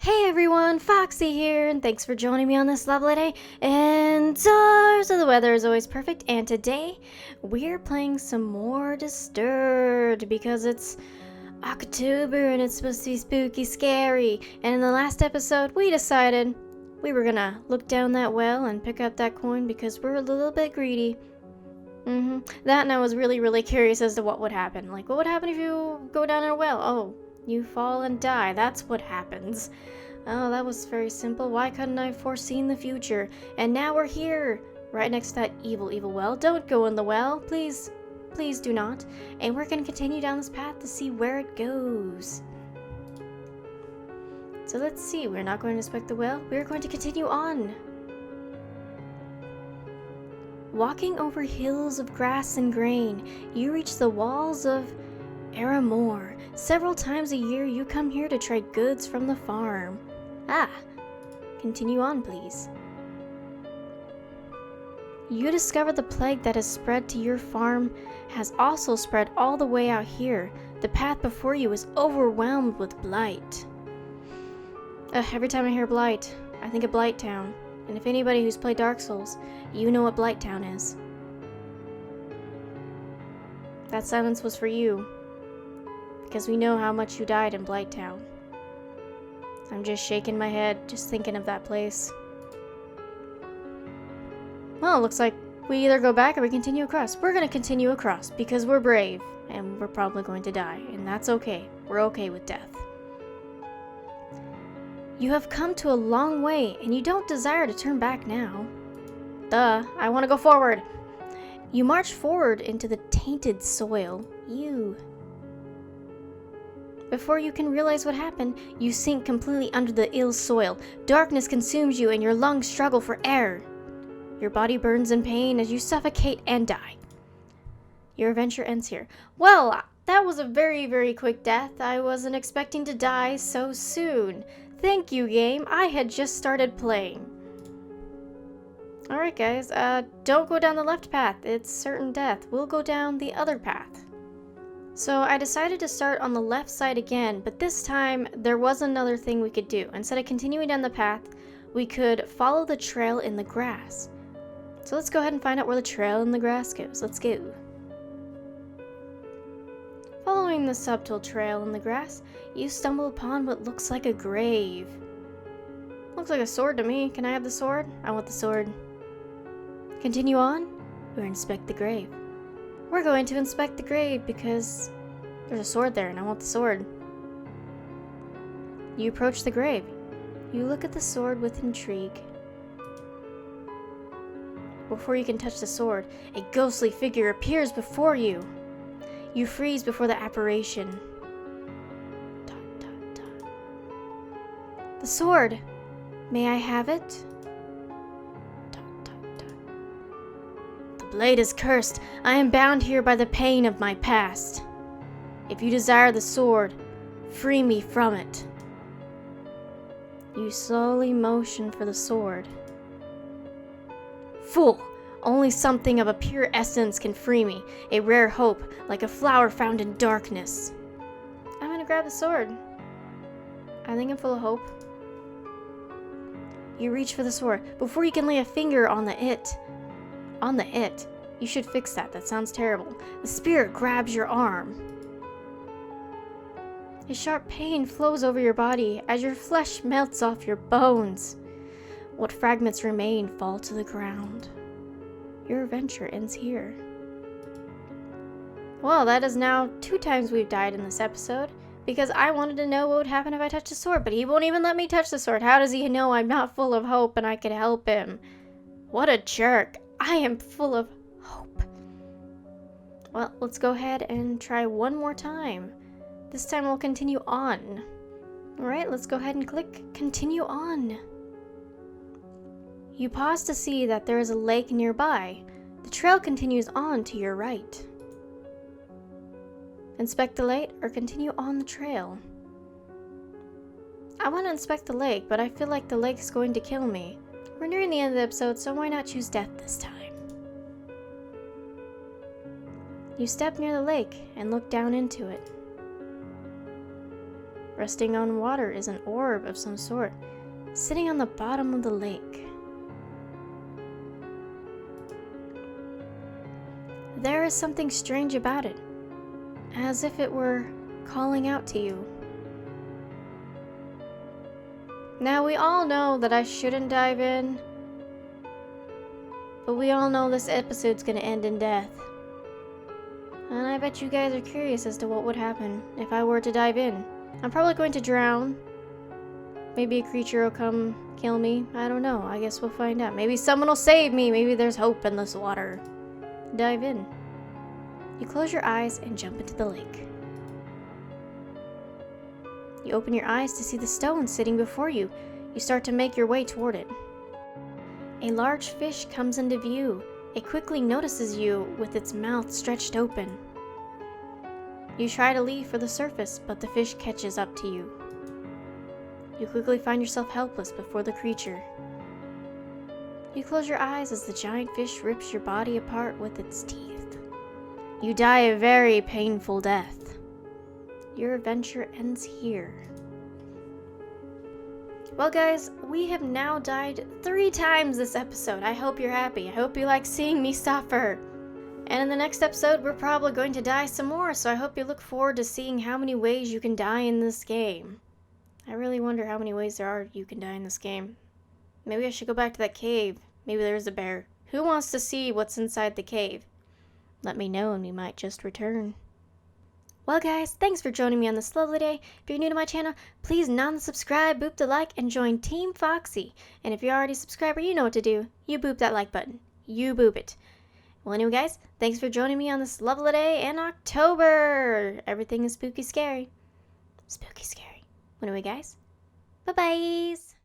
Hey everyone, Foxy here, and thanks for joining me on this lovely day indoors. So the weather is always perfect, and today we're playing some more Disturbed because it's October and it's supposed to be spooky, scary. And in the last episode, we decided we were gonna look down that well and pick up that coin because we're a little bit greedy. That, and I was really curious as to what would happen. Like, what would happen if you go down in a well? Oh, you fall and die. That's what happens. Oh, that was very simple. Why couldn't I have foreseen the future? And now we're here, right next to that evil well. Don't go in the well, please. Please do not. And we're gonna continue down this path to see where it goes. So let's see. We're not going to inspect the well. We're going to continue on. Walking over hills of grass and grain, you reach the walls of Aramore. Several times a year, you come here to trade goods from the farm. Continue on, please. You discover the plague that has spread to your farm has also spread all the way out here. The path before you is overwhelmed with blight. Every time I hear blight, I think of Blight Town. And if anybody who's played Dark Souls, you know what Blight Town is. That silence was for you, because we know how much you died in Blight Town. I'm just shaking my head, just thinking of that place. Well, it looks like we either go back or we continue across. We're gonna continue across, because we're brave, and we're probably going to die, and that's okay. We're okay with death. You have come to a long way, and you don't desire to turn back now. Duh, I want to go forward. You march forward into the tainted soil. Before you can realize what happened, you sink completely under the ill soil. Darkness consumes you and your lungs struggle for air. Your body burns in pain as you suffocate and die. Your adventure ends here. Well, that was a very quick death. I wasn't expecting to die so soon. Thank you, game. I had just started playing. Alright guys, don't go down the left path. It's certain death. We'll go down the other path. So I decided to start on the left side again, but this time there was another thing we could do. Instead of continuing down the path, we could follow the trail in the grass. So let's go ahead and find out where the trail in the grass goes. Let's go. Following the subtle trail in the grass, you stumble upon what looks like a grave. Looks like a sword to me. Can I have the sword? I want the sword. Continue on, or inspect the grave. We're going to inspect the grave because there's a sword there and I want the sword. You approach the grave. You look at the sword with intrigue. Before you can touch the sword, a ghostly figure appears before you. You freeze before the apparition. The sword. May I have it? The blade is cursed. I am bound here by the pain of my past. If you desire the sword, free me from it. You slowly motion for the sword. Fool! Only something of a pure essence can free me. A rare hope, like a flower found in darkness. I'm gonna grab the sword. I think I'm full of hope. You reach for the sword. Before you can lay a finger on the it. You should fix that. That sounds terrible. The spirit grabs your arm. A sharp pain flows over your body as your flesh melts off your bones. What fragments remain fall to the ground. Your adventure ends here. Well, that is now 2 times we've died in this episode, because I wanted to know what would happen if I touched the sword, but he won't even let me touch the sword. How does he know I'm not full of hope and I could help him? What a jerk. I am full of hope. Well, let's go ahead and try one more time. This time we'll continue on. Alright, let's go ahead and click continue on. You pause to see that there is a lake nearby. The trail continues on to your right. Inspect the lake or continue on the trail. I want to inspect the lake, but I feel like the lake is going to kill me. We're nearing the end of the episode, so why not choose death this time? You step near the lake and look down into it. Resting on water is an orb of some sort, sitting on the bottom of the lake. There is something strange about it, as if it were calling out to you. Now, we all know that I shouldn't dive in, but we all know this episode's gonna end in death. And I bet you guys are curious as to what would happen if I were to dive in. I'm probably going to drown. Maybe a creature will come kill me. I don't know. I guess we'll find out. Maybe someone will save me. Maybe there's hope in this water. Dive in. You close your eyes and jump into the lake. You open your eyes to see the stone sitting before you. You start to make your way toward it. A large fish comes into view. It quickly notices you with its mouth stretched open. You try to leave for the surface, but the fish catches up to you. You quickly find yourself helpless before the creature. You close your eyes as the giant fish rips your body apart with its teeth. You die a very painful death. Your adventure ends here. Well guys, we have now died 3 times this episode. I hope you're happy. I hope you like seeing me suffer. And in the next episode, we're probably going to die some more, so I hope you look forward to seeing how many ways you can die in this game. I really wonder how many ways there are you can die in this game. Maybe I should go back to that cave. Maybe there's a bear. Who wants to see what's inside the cave? Let me know and we might just return. Well guys, thanks for joining me on this lovely day. If you're new to my channel, please non-subscribe, boop the like, and join Team Foxy. And if you're already a subscriber, you know what to do. You boop that like button. You boop it. Well anyway guys, thanks for joining me on this lovely day in October. Everything is spooky scary. Spooky scary. Anyway guys, bye-byes.